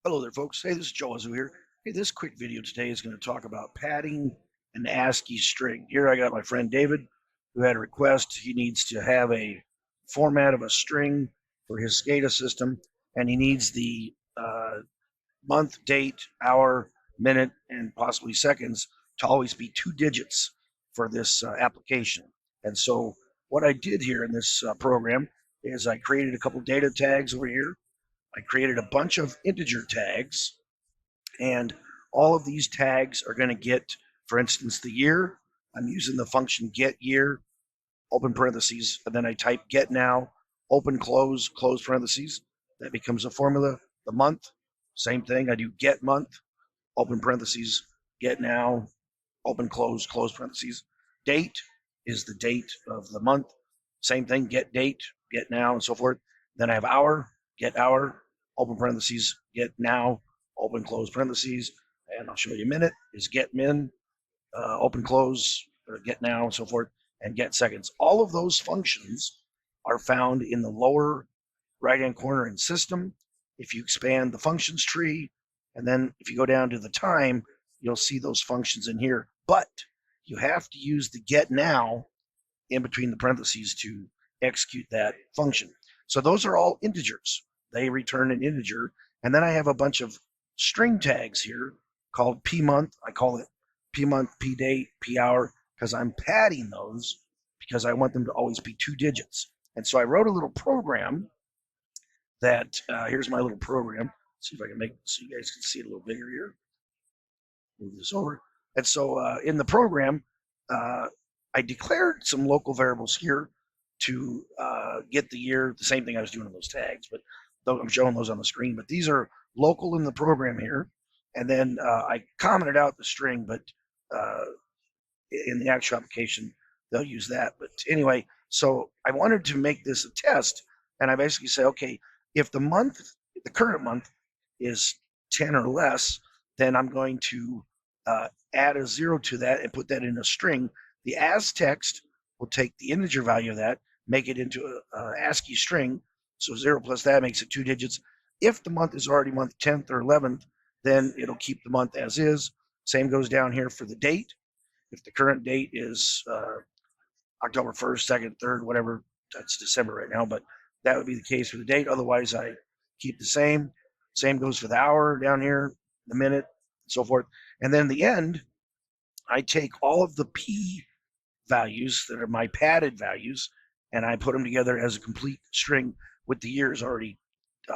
Hello there, folks. Hey, this is Joe Azu here. Hey, this quick video today is going to talk about padding an ASCII string. Here I got my friend David, who had a request. He needs to have a format of a string for his SCADA system, and he needs the month, date, hour, minute, and possibly seconds to always be 2 digits for this application. And so what I did here in this program is I created a couple data tags over here. I created a bunch of integer tags, and all of these tags are going to get, for instance, the year. I'm using the function get year, open parentheses, and then I type get now, open, close parentheses. That becomes a formula. The month, same thing. I do get month, open parentheses, get now, open, close parentheses. Date is the date of the month. Same thing, get date, get now, and so forth. Then I have hour, get hour, open parentheses, get now, open, close parentheses. And I'll show you minute is get min, open, close, get now, and so forth, and get seconds. All of those functions are found in the lower right-hand corner in system. If you expand the functions tree, and then if you go down to the time, you'll see those functions in here. But you have to use the get now in between the parentheses to execute that function. So those are all integers. They return an integer. And then I have a bunch of string tags here called p month. I call it p month, p date, p hour, because I'm padding those because I want them to always be 2 digits. And so I wrote a little program that, here's my little program. See if I can make so you guys can see it a little bigger here. Move this over. And so in the program, I declared some local variables here to get the year, the same thing I was doing in those tags, but I'm showing those on the screen. But these are local in the program here. And then I commented out the string, but in the actual application, they'll use that. But anyway, so I wanted to make this a test. And I basically say, okay, if the month, the current month is 10 or less, then I'm going to add a 0 to that and put that in a string. The as text will take the integer value of that, make it into a ASCII string. So 0 plus that makes it 2 digits. If the month is already month 10th or 11th, then it'll keep the month as is. Same goes down here for the date. If the current date is October 1st, 2nd, 3rd, whatever, that's December right now, but that would be the case for the date. Otherwise, I keep the same. Same goes for the hour down here, the minute, and so forth. And then in the end, I take all of the P values that are my padded values, and I put them together as a complete string with the years already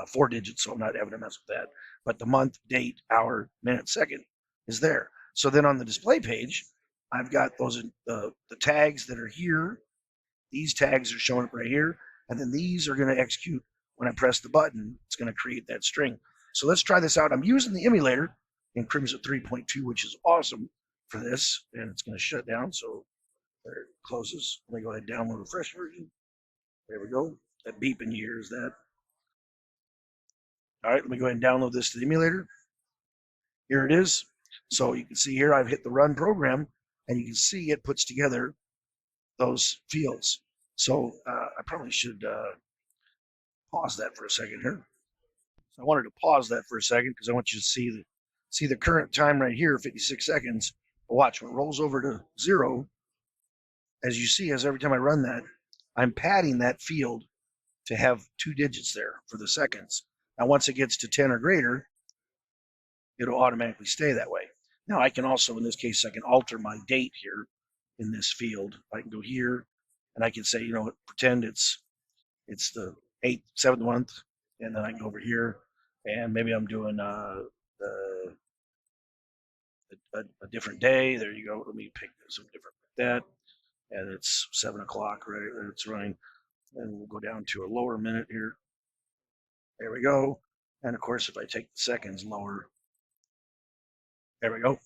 4 digits, so I'm not having to mess with that. But the month, date, hour, minute, second is there. So then on the display page, I've got those the tags that are here. These tags are showing up right here, and then these are going to execute when I press the button. It's going to create that string. So let's try this out. I'm using the emulator in Crimson 3.2, which is awesome for this, and it's going to shut down. So there it closes. Let me go ahead and download a fresh version. There we go. That beeping you hear is that. All right, let me go ahead and download this to the emulator. Here it is. So you can see here I've hit the run program, and you can see it puts together those fields. So I probably should pause that for a second here. So I wanted to pause that for a second because I want you to see the current time right here, 56 seconds. But watch, when it rolls over to 0, as you see, as every time I run that, I'm padding that field to have 2 digits there for the seconds. Now, once it gets to 10 or greater, it'll automatically stay that way. Now, I can also, in this case, I can alter my date here in this field. I can go here, and I can say, pretend it's the 8th, 7th month, and then I can go over here, and maybe I'm doing a different day. There you go. Let me pick something different like that, and it's 7 o'clock, right? It's running, and we'll go down to a lower minute here. There we go. And of course, if I take the seconds lower, there we go.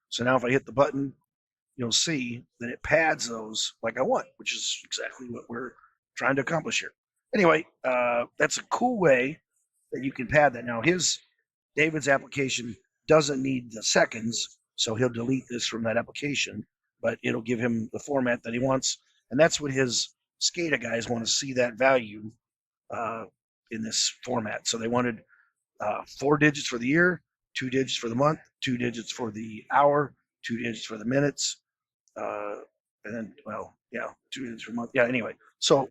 So now if I hit the button, you'll see that it pads those like I want, which is exactly what we're trying to accomplish here. Anyway, that's a cool way that you can pad that. Now, David's application doesn't need the seconds, so he'll delete this from that application, but it'll give him the format that he wants. And that's what his SCADA guys want to see, that value in this format. So they wanted 4 digits for the year, 2 digits for the month, 2 digits for the hour, 2 digits for the minutes, and then, well, yeah, 2 digits for a month. Yeah, anyway, so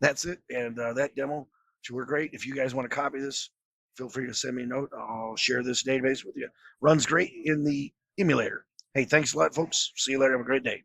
that's it. And that demo should work great. If you guys want to copy this, feel free to send me a note. I'll share this database with you. Runs great in the emulator. Hey, thanks a lot, folks. See you later. Have a great day.